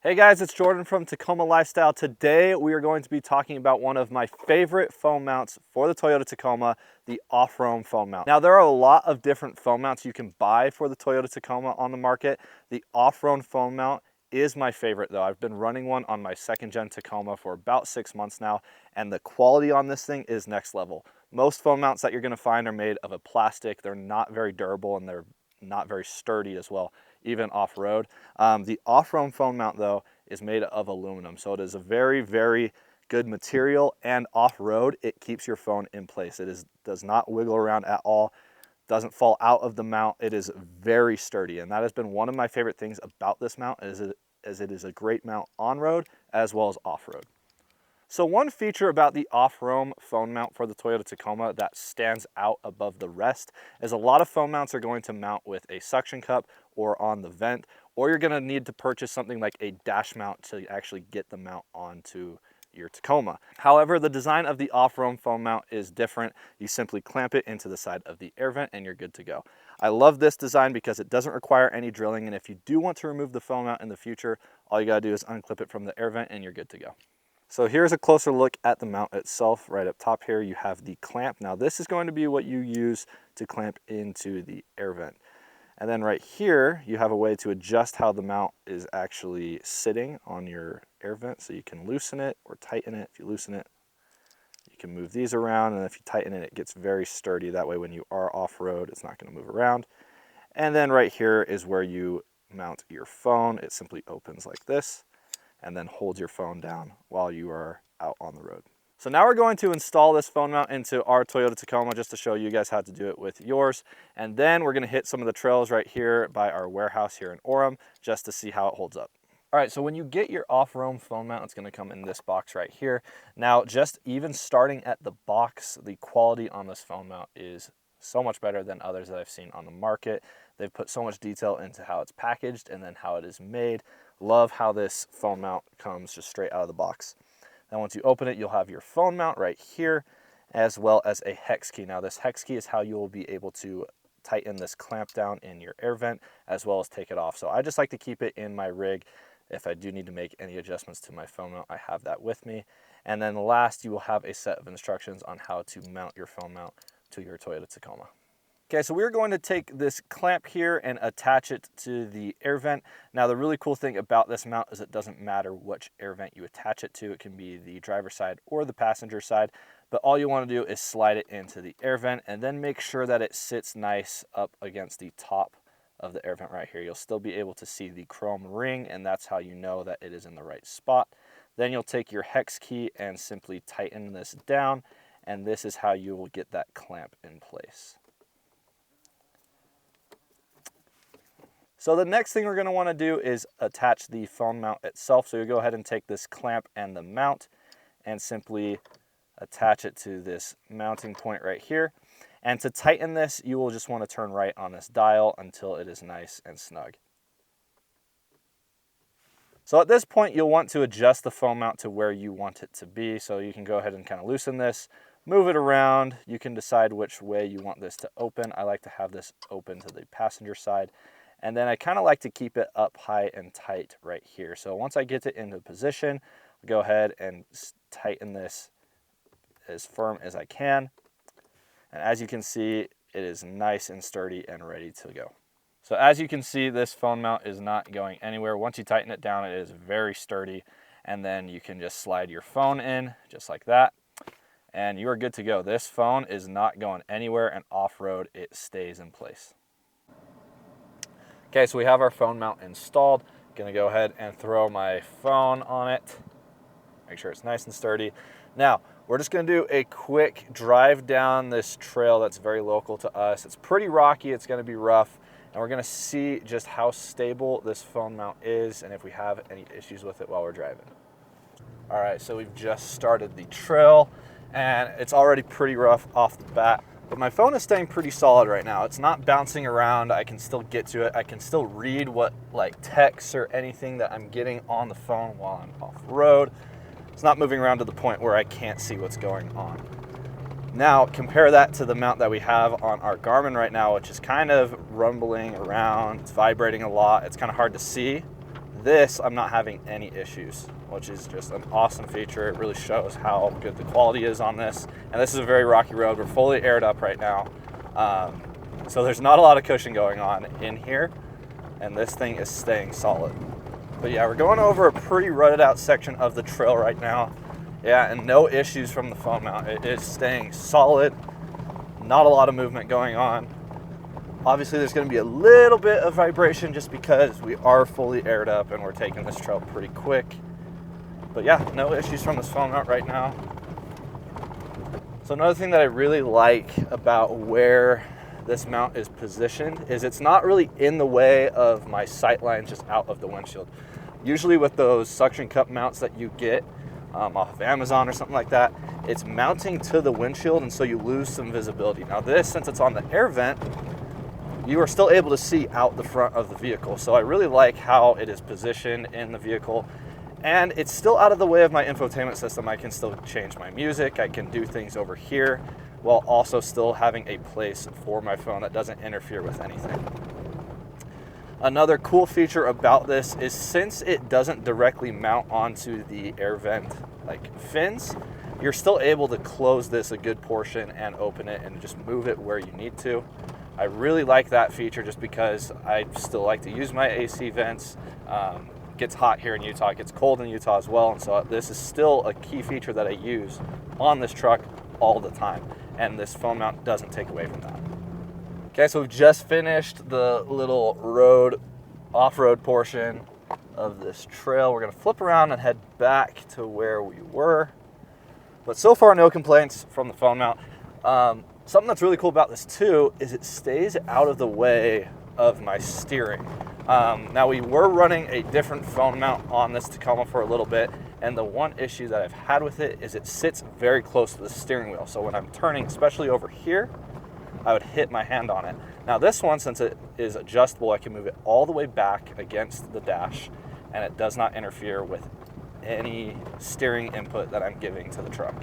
Hey guys, it's Jordan from Tacoma Lifestyle. Today we are going to be talking about one of my favorite foam mounts for the Toyota Tacoma, the Offroam foam mount. Now there are a lot of different foam mounts you can buy for the Toyota Tacoma on the market. The Offroam foam mount is my favorite though. I've been running one on my second gen Tacoma for about 6 months now, and the quality on this thing is next level. Most foam mounts that you're gonna find are made of a plastic. They're not very durable and they're not very sturdy as well, even off-road. The Offroam foam mount though is made of aluminum, so it is a very, very good material, and off-road it keeps your phone in place. Does not wiggle around at all, doesn't fall out of the mount. It is very sturdy, and that has been one of my favorite things about this mount, as it is a great mount on-road as well as off-road. So one feature about the Offroam phone mount for the Toyota Tacoma that stands out above the rest is a lot of phone mounts are going to mount with a suction cup or on the vent, or you're going to need to purchase something like a dash mount to actually get the mount onto your Tacoma. However, the design of the Offroam phone mount is different. You simply clamp it into the side of the air vent and you're good to go. I love this design because it doesn't require any drilling, and if you do want to remove the phone mount in the future, all you got to do is unclip it from the air vent and you're good to go. So here's a closer look at the mount itself. Right up top here, you have the clamp. Now this is going to be what you use to clamp into the air vent. And then right here, you have a way to adjust how the mount is actually sitting on your air vent. So you can loosen it or tighten it. If you loosen it, you can move these around. And if you tighten it, it gets very sturdy. That way when you are off-road, it's not gonna move around. And then right here is where you mount your phone. It simply opens like this, and then hold your phone down while you are out on the road. So now we're going to install this phone mount into our Toyota Tacoma just to show you guys how to do it with yours. And then we're gonna hit some of the trails right here by our warehouse here in Offroam just to see how it holds up. All right, so when you get your Offroam phone mount, it's gonna come in this box right here. Now, just even starting at the box, the quality on this phone mount is so much better than others that I've seen on the market. They've put so much detail into how it's packaged and then how it is made. Love how this phone mount comes just straight out of the box. Then once you open it, you'll have your phone mount right here, as well as a hex key. Now this hex key is how you will be able to tighten this clamp down in your air vent, as well as take it off. So I just like to keep it in my rig. If I do need to make any adjustments to my phone mount, I have that with me. And then last, you will have a set of instructions on how to mount your phone mount to your Toyota Tacoma. Okay, so we're going to take this clamp here and attach it to the air vent. Now the really cool thing about this mount is it doesn't matter which air vent you attach it to. It can be the driver's side or the passenger side, but all you want to do is slide it into the air vent and then make sure that it sits nice up against the top of the air vent right here. You'll still be able to see the chrome ring, and that's how you know that it is in the right spot. Then you'll take your hex key and simply tighten this down, and this is how you will get that clamp in place. So the next thing we're going to want to do is attach the phone mount itself. So you go ahead and take this clamp and the mount and simply attach it to this mounting point right here. And to tighten this, you will just want to turn right on this dial until it is nice and snug. So at this point, you'll want to adjust the phone mount to where you want it to be. So you can go ahead and kind of loosen this, move it around. You can decide which way you want this to open. I like to have this open to the passenger side. And then I kind of like to keep it up high and tight right here. So once I get it into position, I'll go ahead and tighten this as firm as I can. And as you can see, it is nice and sturdy and ready to go. So as you can see, this phone mount is not going anywhere. Once you tighten it down, it is very sturdy. And then you can just slide your phone in just like that, and you are good to go. This phone is not going anywhere, and off-road, it stays in place. Okay, so we have our phone mount installed. Gonna go ahead and throw my phone on it. Make sure it's nice and sturdy. Now, we're just gonna do a quick drive down this trail that's very local to us. It's pretty rocky, it's gonna be rough, and we're gonna see just how stable this phone mount is and if we have any issues with it while we're driving. All right, so we've just started the trail, and it's already pretty rough off the bat. But my phone is staying pretty solid right now. It's not bouncing around. I can still get to it. I can still read what like texts or anything that I'm getting on the phone while I'm off road. It's not moving around to the point where I can't see what's going on. Now, compare that to the mount that we have on our Garmin right now, which is kind of rumbling around. It's vibrating a lot. It's kind of hard to see. this, I'm not having any issues, which is just an awesome feature. It really shows how good the quality is on this. And this is a very rocky road. We're fully aired up right now. So there's not a lot of cushion going on in here, and this thing is staying solid. But yeah, we're going over a pretty rutted out section of the trail right now. Yeah, and no issues from the foam mount. It is staying solid. Not a lot of movement going on. Obviously, there's going to be a little bit of vibration just because we are fully aired up and we're taking this trail pretty quick. But yeah, no issues from this foam mount right now. So another thing that I really like about where this mount is positioned is it's not really in the way of my sight line, just out of the windshield. Usually with those suction cup mounts that you get off of Amazon or something like that, it's mounting to the windshield, and so you lose some visibility. Now this, since it's on the air vent, you are still able to see out the front of the vehicle. So I really like how it is positioned in the vehicle, and it's still out of the way of my infotainment system. I can still change my music, I can do things over here, while also still having a place for my phone that doesn't interfere with anything. Another cool feature about this is since it doesn't directly mount onto the air vent like fins, you're still able to close this a good portion and open it and just move it where you need to. I really like that feature just because I still like to use my AC vents. It gets hot here in Utah, it gets cold in Utah as well, and so this is still a key feature that I use on this truck all the time, and this foam mount doesn't take away from that. Okay, so we've just finished the little off-road portion of this trail. We're gonna flip around and head back to where we were. But so far, no complaints from the foam mount. Something that's really cool about this too is it stays out of the way of my steering. Now we were running a different foam mount on this Tacoma for a little bit, and the one issue that I've had with it is it sits very close to the steering wheel. So when I'm turning, especially over here, I would hit my hand on it. Now this one, since it is adjustable, I can move it all the way back against the dash, and it does not interfere with any steering input that I'm giving to the truck.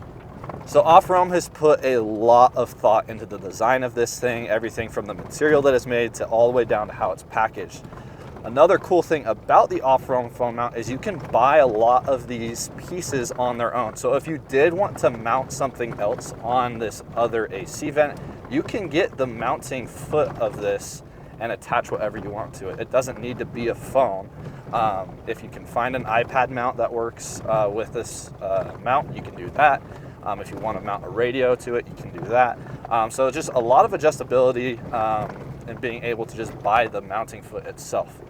So Offroam has put a lot of thought into the design of this thing, everything from the material that it's made to all the way down to how it's packaged. Another cool thing about the Offroam foam mount is you can buy a lot of these pieces on their own. So if you did want to mount something else on this other AC vent, you can get the mounting foot of this and attach whatever you want to it. It doesn't need to be a phone. If you can find an iPad mount that works with this mount, you can do that. If you want to mount a radio to it, you can do that. So just a lot of adjustability and being able to just buy the mounting foot itself.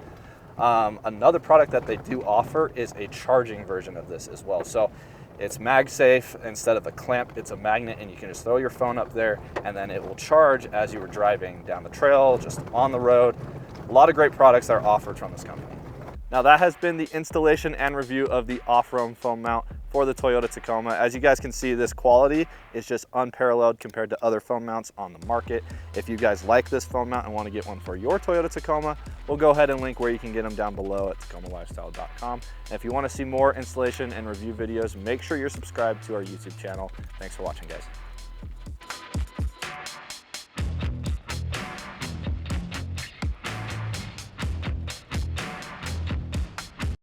Another product that they do offer is a charging version of this as well. So it's MagSafe. Instead of a clamp, it's a magnet, and you can just throw your phone up there and then it will charge as you were driving down the trail, just on the road. A lot of great products that are offered from this company. Now that has been the installation and review of the Offroam foam mount for the Toyota Tacoma. As you guys can see, this quality is just unparalleled compared to other foam mounts on the market. If you guys like this foam mount and want to get one for your Toyota Tacoma, we'll go ahead and link where you can get them down below at tacomalifestyle.com. And if you want to see more installation and review videos, make sure you're subscribed to our YouTube channel. Thanks for watching, guys.